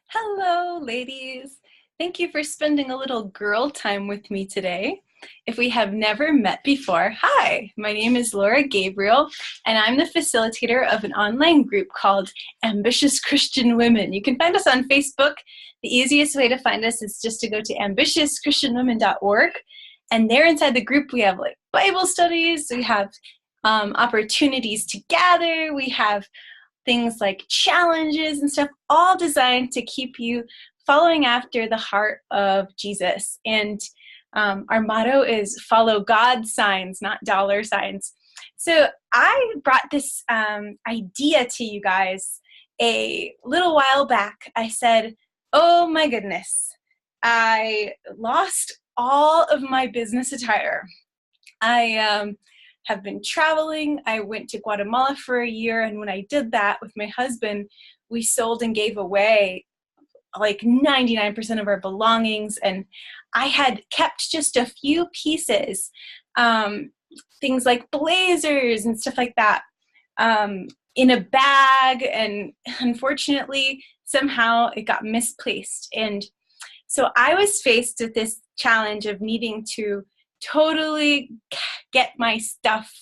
Hello, ladies. Thank you for spending a little girl time with me today. If we have never met before, hi, my name is Gabriele, and I'm the facilitator of an online group called Ambitious Christian Women. You can find us on Facebook. The easiest way to find us is just to go to ambitiouschristianwomen.org, and there inside the group we have like Bible studies, we have opportunities to gather, we have things like challenges and stuff, all designed to keep you following after the heart of Jesus. And our motto is follow God's signs, not dollar signs. So I brought this idea to you guys a little while back. I said, oh my goodness, I lost all of my business attire. I have been traveling. I went to Guatemala for a year, and when I did that with my husband, we sold and gave away like 99% of our belongings, and I had kept just a few pieces, things like blazers and stuff like that, in a bag, and unfortunately, somehow it got misplaced. And so I was faced with this challenge of needing to totally get my stuff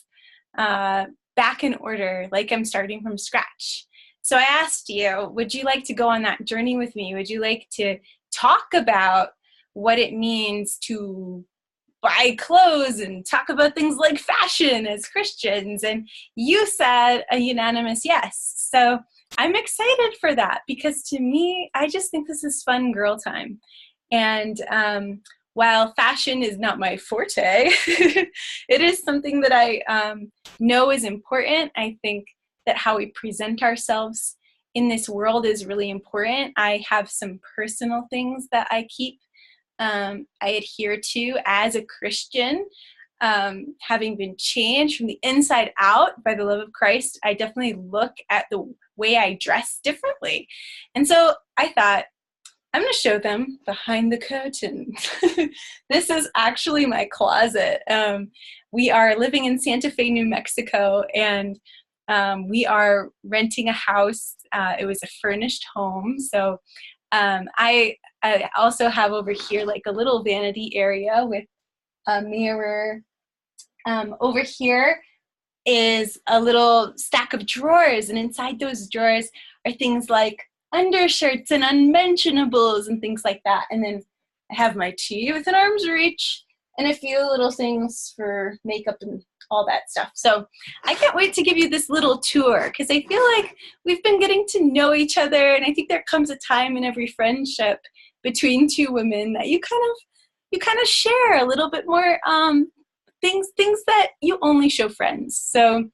back in order, like I'm starting from scratch. So I asked you, would you like to go on that journey with me? Would you like to talk about what it means to buy clothes and talk about things like fashion as Christians? And you said a unanimous yes. So I'm excited for that because to me, I just think this is fun girl time. And while fashion is not my forte, it is something that I know is important. I think that how we present ourselves in this world is really important. I have some personal things that I keep, I adhere to as a Christian. Having been changed from the inside out by the love of Christ, I definitely look at the way I dress differently. And so I thought, I'm going to show them behind the curtain. This is actually my closet. We are living in Santa Fe, New Mexico, and we are renting a house. It was a furnished home. So I also have over here like a little vanity area with a mirror. Over here is a little stack of drawers, and inside those drawers are things like undershirts and unmentionables and things like that. And then I have my tea within arm's reach and a few little things for makeup and all that stuff. So I can't wait to give you this little tour because I feel like we've been getting to know each other, and I think there comes a time in every friendship between two women that you kind of share a little bit more things that you only show friends. So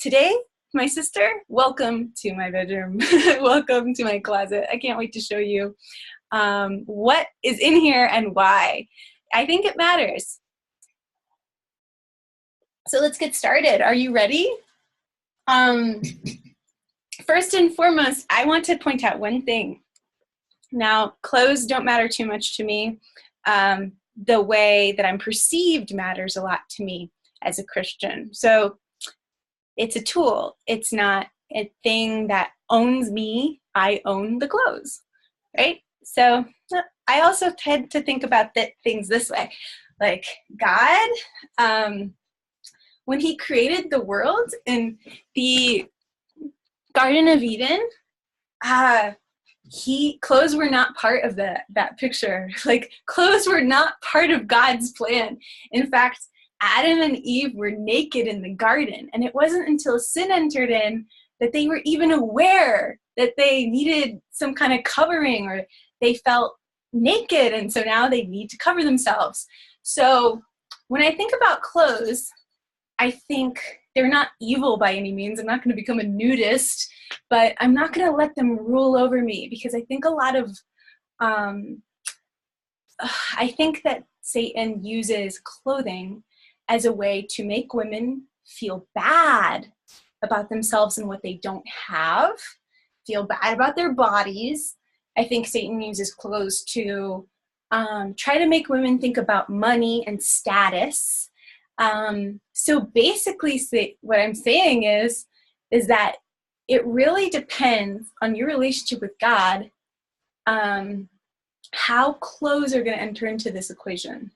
today, my sister, welcome to my bedroom. Welcome to my closet. I can't wait to show you what is in here and why. I think it matters. So let's get started. Are you ready? First and foremost, I want to point out one thing. Now, clothes don't matter too much to me. The way that I'm perceived matters a lot to me as a Christian. So it's a tool. It's not a thing that owns me. I own the clothes, right? So I also tend to think about things this way. Like God, when he created the world in the Garden of Eden, clothes were not part of that picture. Like clothes were not part of God's plan. In fact, Adam and Eve were naked in the garden, and it wasn't until sin entered in that they were even aware that they needed some kind of covering, or they felt naked, and so now they need to cover themselves. So when I think about clothes, I think they're not evil by any means. I'm not going to become a nudist, but I'm not going to let them rule over me, because I think a lot of, I think that Satan uses clothing as a way to make women feel bad about themselves and what they don't have, feel bad about their bodies. I think Satan uses clothes to try to make women think about money and status. So basically what I'm saying is that it really depends on your relationship with God how clothes are going to enter into this equation.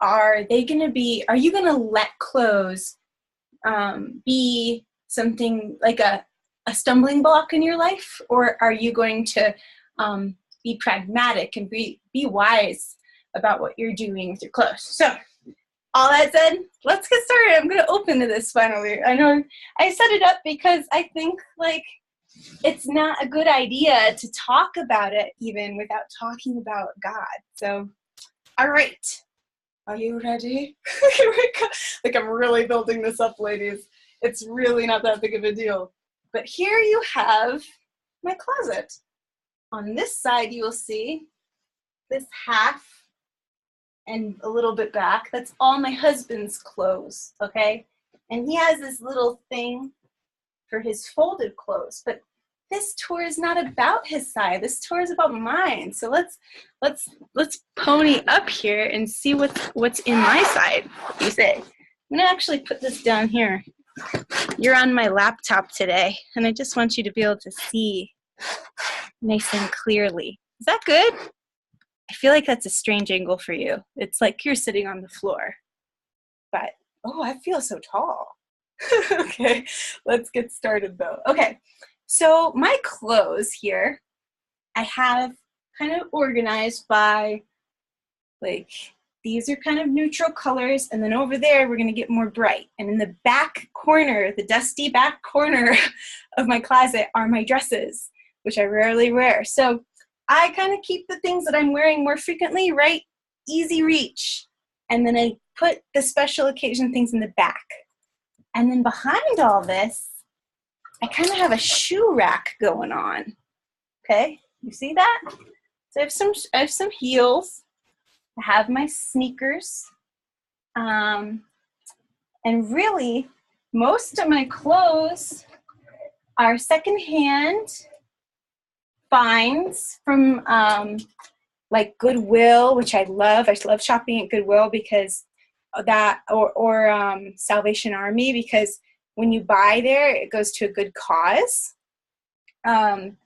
Are you going to let clothes be something like a stumbling block in your life, or are you going to be pragmatic and be wise about what you're doing with your clothes? So all that said, let's get started. I'm going to open to this finally. I know I set it up because I think like it's not a good idea to talk about it even without talking about God. So, all right. Are you ready? Here we go. Like, I'm really building this up, ladies. It's really not that big of a deal. But here you have my closet. On this side, you will see this half and a little bit back. That's all my husband's clothes, okay? And he has this little thing for his folded clothes. But this tour is not about his side. This tour is about mine. So let's pony up here and see what's in my side. You say, I'm gonna actually put this down here. You're on my laptop today, and I just want you to be able to see nice and clearly. Is that good? I feel like that's a strange angle for you. It's like you're sitting on the floor. But, oh, I feel so tall. Okay, let's get started though. Okay, so my clothes here, I have kind of organized by, like, these are kind of neutral colors, and then over there we're going to get more bright. And in the back corner, the dusty back corner of my closet are my dresses, which I rarely wear. So I kind of keep the things that I'm wearing more frequently, right? Easy reach. And then I put the special occasion things in the back. And then behind all this, I kind of have a shoe rack going on. Okay, you see that? So I have some heels. I have my sneakers. And really, most of my clothes are secondhand finds from like Goodwill, which I love. I love shopping at Goodwill because of that, or Salvation Army, because when you buy there, it goes to a good cause. And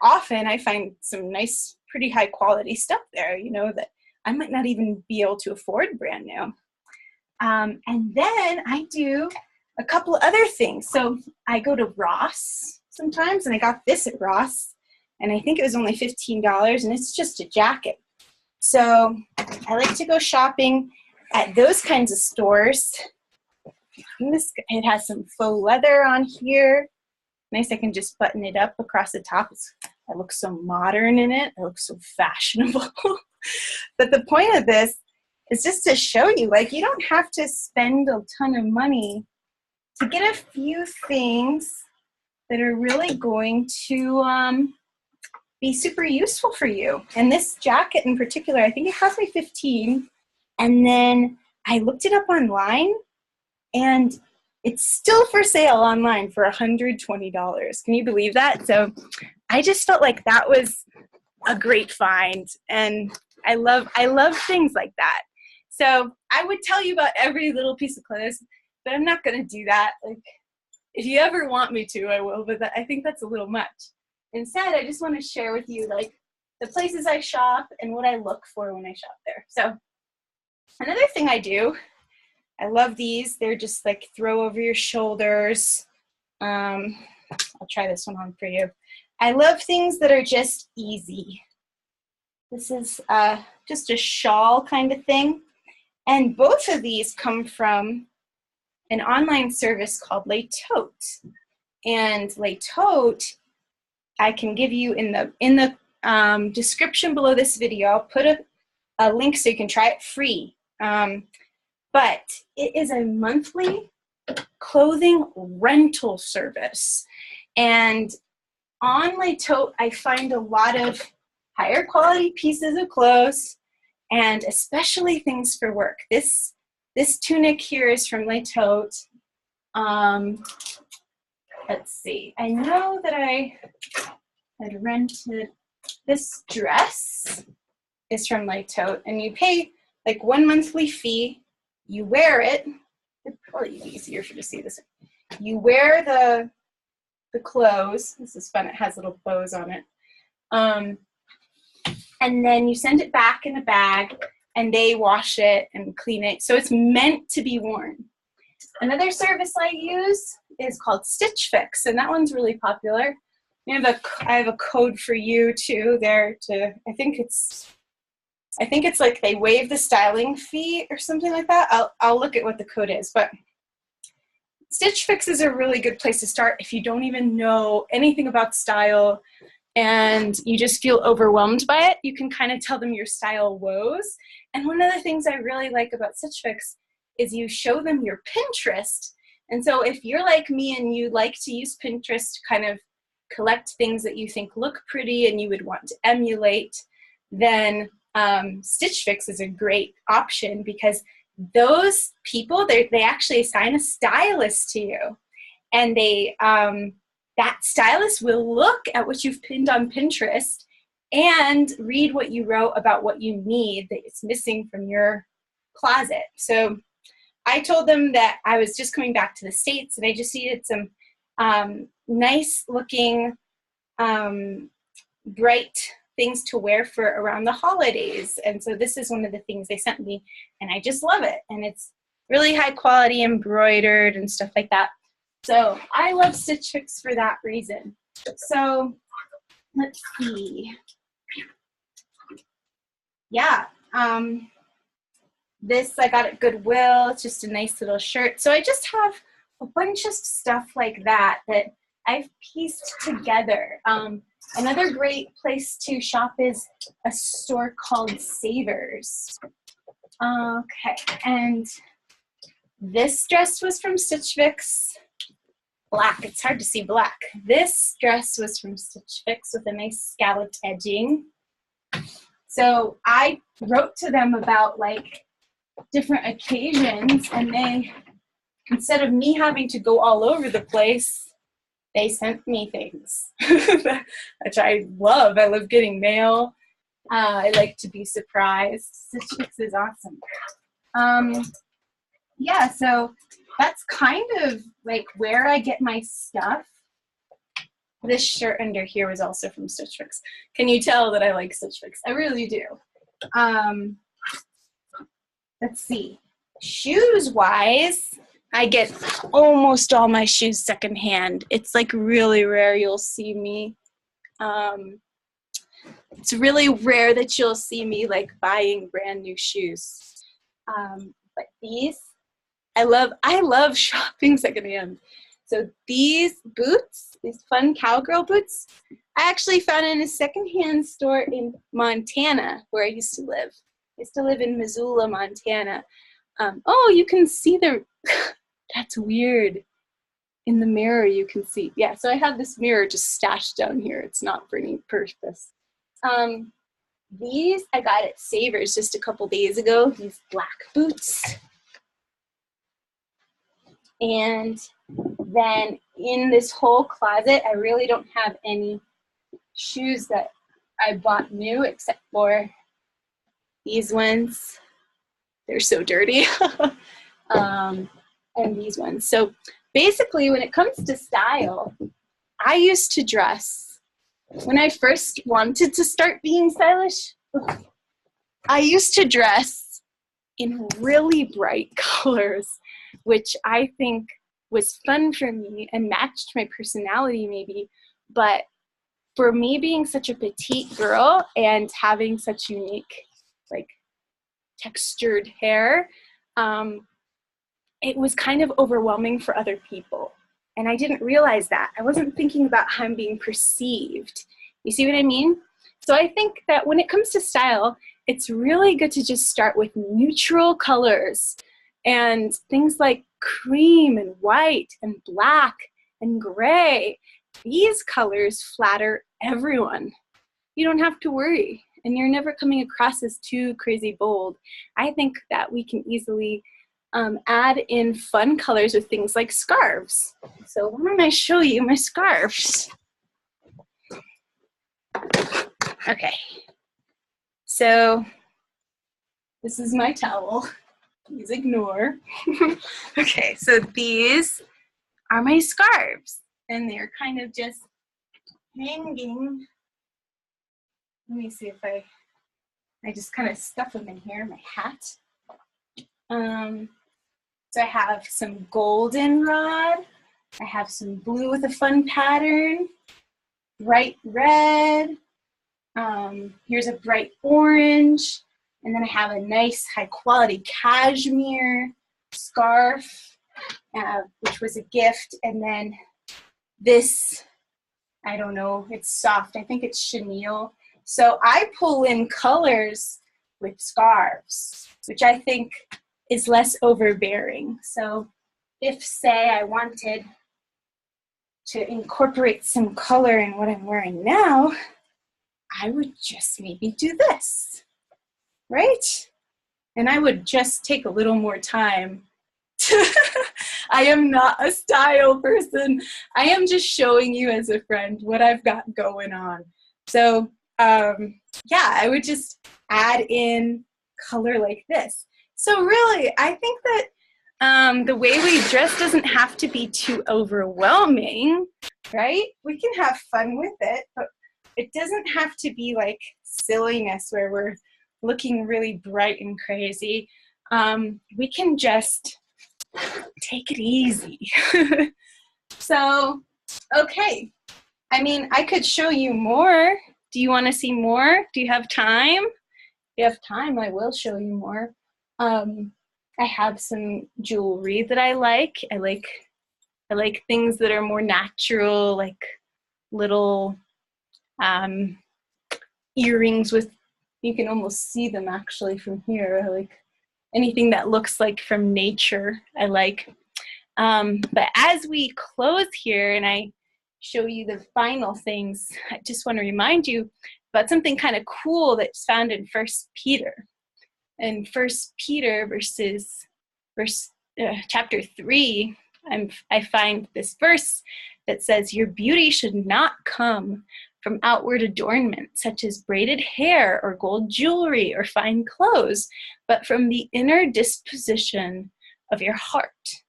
often I find some nice, pretty high quality stuff there, you know, that I might not even be able to afford brand new. And then I do a couple other things. So I go to Ross sometimes, and I got this at Ross, and I think it was only $15, and it's just a jacket. So I like to go shopping at those kinds of stores. It has some faux leather on here. Nice, I can just button it up across the top. I look so modern in it. I look so fashionable. But the point of this is just to show you, like, you don't have to spend a ton of money to get a few things that are really going to be super useful for you. And this jacket in particular, I think it cost me $15. And then I looked it up online, and it's still for sale online for $120. Can you believe that? So I just felt like that was a great find, and I love things like that. So I would tell you about every little piece of clothes, but I'm not going to do that. Like, if you ever want me to, I will, but I think that's a little much. Instead, I just want to share with you, like, the places I shop and what I look for when I shop there. So another thing I do, I love these. They're just like throw over your shoulders. I'll try this one on for you. I love things that are just easy. This is just a shawl kind of thing. And both of these come from an online service called Les Totes. And Les Totes, I can give you in the description below this video. I'll put a link so you can try it free. But it is a monthly clothing rental service. And on Les Totes, I find a lot of higher quality pieces of clothes, and especially things for work. This tunic here is from Les Totes. Let's see. I know that I had rented this dress is from Les Totes, and you pay like one monthly fee. You wear it. It'd probably be easier for you to see this. You wear the clothes. This is fun. It has little bows on it. and then you send it back in a bag, and they wash it and clean it. So it's meant to be worn. Another service I use is called Stitch Fix, and that one's really popular. I have a code for you too there to, I think it's like they waive the styling fee or something like that. I'll look at what the code is, but Stitch Fix is a really good place to start if you don't even know anything about style and you just feel overwhelmed by it. You can kind of tell them your style woes. And one of the things I really like about Stitch Fix is you show them your Pinterest. And so if you're like me and you like to use Pinterest to kind of collect things that you think look pretty and you would want to emulate, then Stitch Fix is a great option, because those people, they actually assign a stylist to you, and that stylist will look at what you've pinned on Pinterest and read what you wrote about what you need that is missing from your closet. So I told them that I was just coming back to the States and I just needed some nice looking bright things to wear for around the holidays. And so this is one of the things they sent me, and I just love it. And it's really high quality, embroidered and stuff like that. So I love Stitch Fix for that reason. So let's see. Yeah, this I got at Goodwill. It's just a nice little shirt. So I just have a bunch of stuff like that I've pieced together. Another great place to shop is a store called Savers. Okay, and this dress was from Stitch Fix. Black, it's hard to see black. This dress was from Stitch Fix with a nice scalloped edging. So I wrote to them about like different occasions, and they, instead of me having to go all over the place, they sent me things, which I love. I love getting mail. I like to be surprised. Stitch Fix is awesome. Yeah, so that's kind of like where I get my stuff. This shirt under here was also from Stitch Fix. Can you tell that I like Stitch Fix? I really do. Let's see. Shoes-wise, I get almost all my shoes secondhand. It's like really rare you'll see me. It's really rare that you'll see me like buying brand new shoes. But these, I love shopping secondhand. So these boots, these fun cowgirl boots, I actually found in a secondhand store in Montana, where I used to live. I used to live in Missoula, Montana. Oh, you can see the, that's weird. In the mirror you can see. Yeah, so I have this mirror just stashed down here. It's not for any purpose. These I got at Savers just a couple days ago, these black boots. And then in this whole closet, I really don't have any shoes that I bought new except for these ones. They're so dirty. And these ones. So basically, when it comes to style, I used to dress, when I first wanted to start being stylish, I used to dress in really bright colors, which I think was fun for me and matched my personality maybe. But for me being such a petite girl and having such unique, like, textured hair, it was kind of overwhelming for other people. And I didn't realize that. I wasn't thinking about how I'm being perceived. You see what I mean? So I think that when it comes to style, it's really good to just start with neutral colors and things like cream and white and black and gray. These colors flatter everyone. You don't have to worry, and you're never coming across as too crazy bold. I think that we can easily add in fun colors with things like scarves. So why don't I show you my scarves? Okay, so this is my towel. Please ignore. Okay, so these are my scarves, and they're kind of just hanging. Let me see if I I just kind of stuff them in here, my hat. So I have some goldenrod. I have some blue with a fun pattern, bright red. Here's a bright orange. And then I have a nice high quality cashmere scarf, which was a gift. And then this, I don't know, it's soft. I think it's chenille. So I pull in colors with scarves, which I think is less overbearing. So if, say, I wanted to incorporate some color in what I'm wearing now, I would just maybe do this, right? And I would just take a little more time. I am not a style person. I am just showing you as a friend what I've got going on. So yeah, I would just add in color like this. So really, I think that the way we dress doesn't have to be too overwhelming, right? We can have fun with it, but it doesn't have to be like silliness where we're looking really bright and crazy. We can just take it easy. So, okay. I mean, I could show you more. Do you want to see more? Do you have time? If you have time, I will show you more. I have some jewelry that I like. I like things that are more natural, like little earrings with, you can almost see them actually from here. I like anything that looks like from nature, I like. But as we close here and I show you the final things, I just want to remind you about something kind of cool that's found in 1 Peter. In 1 Peter chapter 3, I find this verse that says, "Your beauty should not come from outward adornment, such as braided hair or gold jewelry or fine clothes, but from the inner disposition of your heart."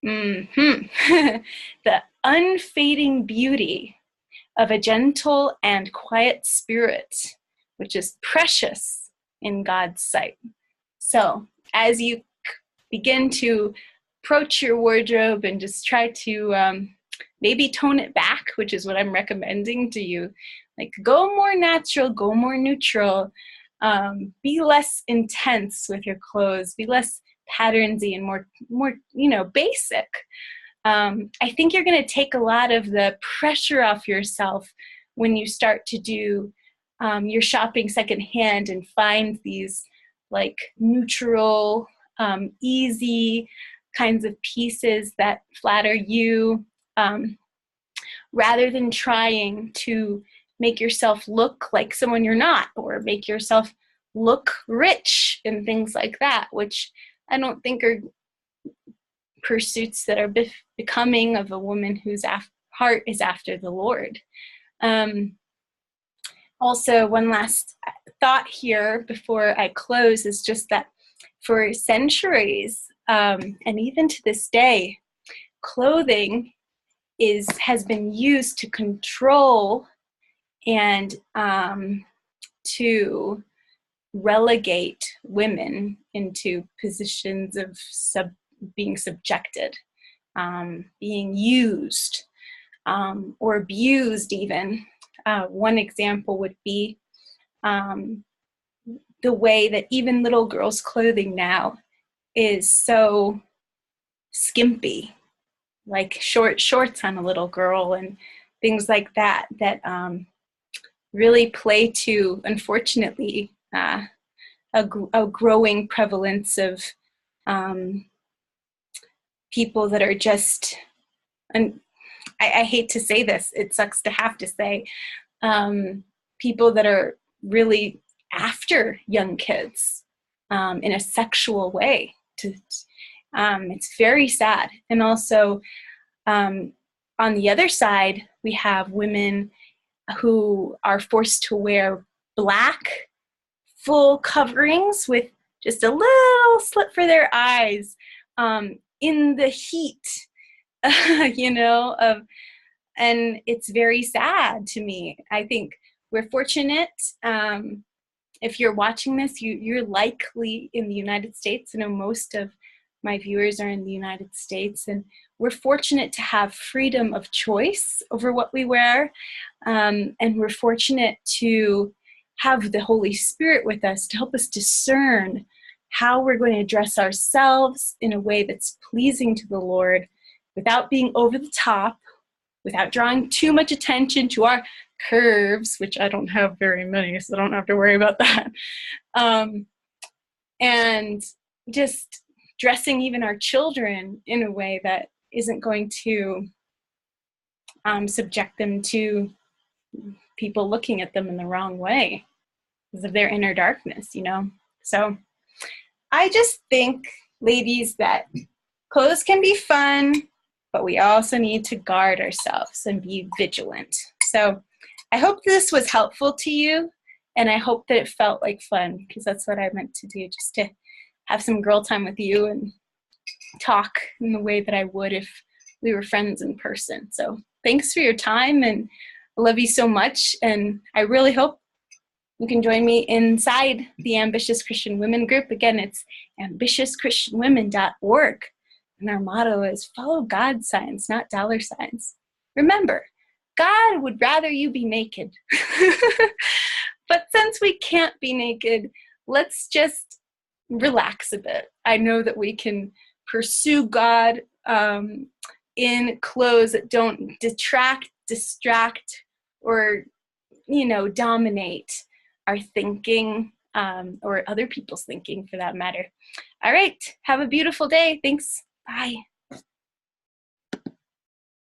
The unfading beauty of a gentle and quiet spirit, which is precious in God's sight. So as you begin to approach your wardrobe and just try to maybe tone it back, which is what I'm recommending to you, like go more natural, go more neutral, be less intense with your clothes, be less patternsy and more basic. I think you're going to take a lot of the pressure off yourself when you start to do your shopping secondhand and find these like neutral, easy kinds of pieces that flatter you, rather than trying to make yourself look like someone you're not, or make yourself look rich and things like that, which I don't think are pursuits that are becoming of a woman whose heart is after the Lord. Also, one last thought here before I close is just that for centuries, and even to this day, clothing has been used to control and to relegate women into positions of being subjected, being used, or abused even. One example would be the way that even little girls' clothing now is so skimpy, like short shorts on a little girl and things like that, that really play to, unfortunately, a growing prevalence of people that are just, and I hate to say this, it sucks to have to say, people that are really after young kids in a sexual way. It's very sad. And also, on the other side, we have women who are forced to wear black full coverings with just a little slit for their eyes in the heat, and it's very sad to me. I think we're fortunate if you're watching this, you're likely in the United States. I know most of my viewers are in the United States, and we're fortunate to have freedom of choice over what we wear, and we're fortunate to have the Holy Spirit with us to help us discern how we're going to dress ourselves in a way that's pleasing to the Lord without being over the top, without drawing too much attention to our curves, which I don't have very many, so I don't have to worry about that. And just dressing even our children in a way that isn't going to subject them to people looking at them in the wrong way because of their inner darkness, you know? So I just think, ladies, that clothes can be fun, but we also need to guard ourselves and be vigilant. So I hope this was helpful to you, and I hope that it felt like fun, because that's what I meant to do, just to have some girl time with you and talk in the way that I would if we were friends in person. So thanks for your time, and I love you so much, and I really hope you can join me inside the Ambitious Christian Women group. Again, it's ambitiouschristianwomen.org. And our motto is follow God's signs, not dollar signs. Remember, God would rather you be naked. But since we can't be naked, let's just relax a bit. I know that we can pursue God in clothes that don't distract, or, dominate our thinking, or other people's thinking for that matter. All right, have a beautiful day. Thanks. Bye.